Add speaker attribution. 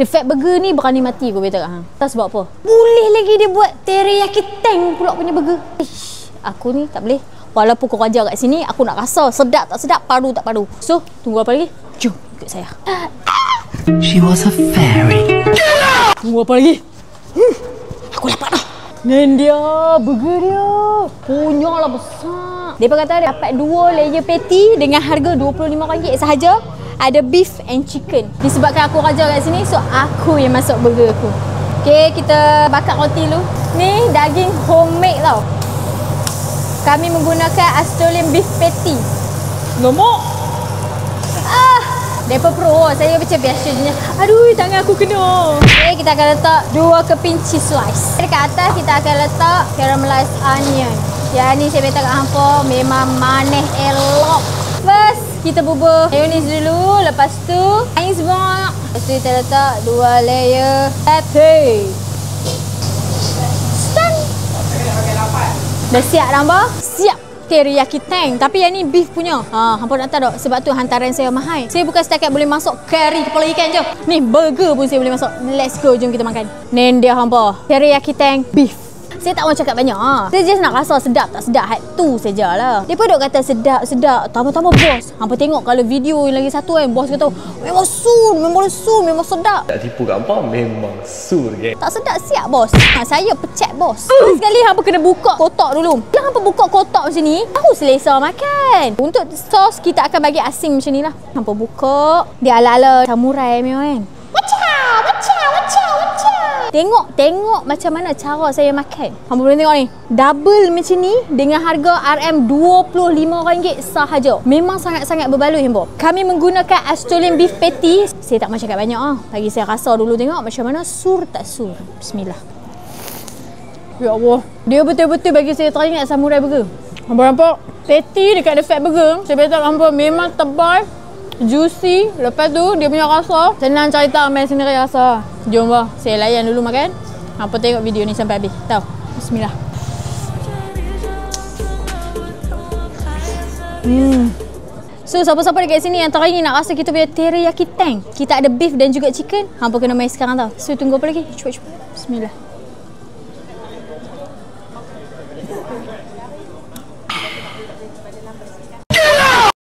Speaker 1: The Fat Burger ni berani mati aku beritahu hang. Tak sebab apa? Boleh lagi dia buat teriyaki tank pula punya burger. Ish, aku ni tak boleh. Walaupun kau ajar kat sini, aku nak rasa sedap tak sedap, padu tak padu. So, tunggu apa lagi? Jom ikut saya.
Speaker 2: She was a fairy.
Speaker 1: Tunggu apa lagi? Aku lapar dah. Ni dia, burger dia. Punyalah besar. Dia kata dia dapat 2 layer patty dengan harga RM25 sahaja. Ada beef and chicken. Disebabkan aku raja kat sini, so aku yang masuk burger aku. Okay, kita bakar roti dulu. Ni daging homemade tau. Kami menggunakan Australian beef patty. Lemak. Depa pro, saya macam biasa je. Aduh, tangan aku kena. Okay, kita akan letak 2 keping cheese slice. Dekat atas kita akan letak caramelized onion. Yang ni saya beritahu kat hampa memang manis elok. First, kita bubur mayonnaise dulu. Lepas tu, air sebanyak. Lepas tu kita letak 2 layer pepper. Stun. Dah siap dah hampa? Siap. Teriyaki tank. Tapi yang ni beef punya. Hampa nak tahu tak? Sebab tu hantaran saya mahal. Saya bukan setakat boleh masuk kari kepala ikan je. Ni burger pun saya boleh masuk. Let's go, jom kita makan. Ni dia hampa. Teriyaki tank beef. Saya tak mau cakap banyak. Saya just nak rasa sedap tak sedap. Had tu sajalah. Dia pun duk kata sedap-sedap. Tambah-tambah bos. Hampa tengok kalau video yang lagi satu kan. Bos kata memang sun, memang sedap.
Speaker 3: Tak tipu kat hampa, memang sur geng.
Speaker 1: Tak sedap siap bos. Saya pecat bos. Sekali hampa kena buka kotak dulu. Bila hampa buka kotak macam ni, tahu selesa makan. Untuk sos kita akan bagi asing macam ni lah. Hampa buka. Dia ala-ala samurai memang kan. Tengok macam mana cara saya makan. Hampa boleh tengok ni. Double macam ni dengan harga RM25 sahaja. Memang sangat-sangat berbaloi hampa. Kami menggunakan Australian beef patty. Saya tak mahu cakap banyak Bagi saya rasa dulu tengok macam mana sur tak sur. Bismillah. Ya Allah. Dia betul-betul bagi saya teringat samurai burger. Hampa nampak patty dekat The Fat Burger. Saya beritahu hampa memang tebal, juicy. Lepas tu dia punya rasa senang cerita, main sendiri rasa. Jom bah, saya layan dulu makan. Hampa tengok video ni sampai habis. Tahu. Bismillah. So siapa-siapa dekat sini yang teringin nak rasa kita punya teriyaki tank, kita ada beef dan juga chicken, hampa kena main sekarang tau. So tunggu apa lagi? Cepat-cepat. Bismillah.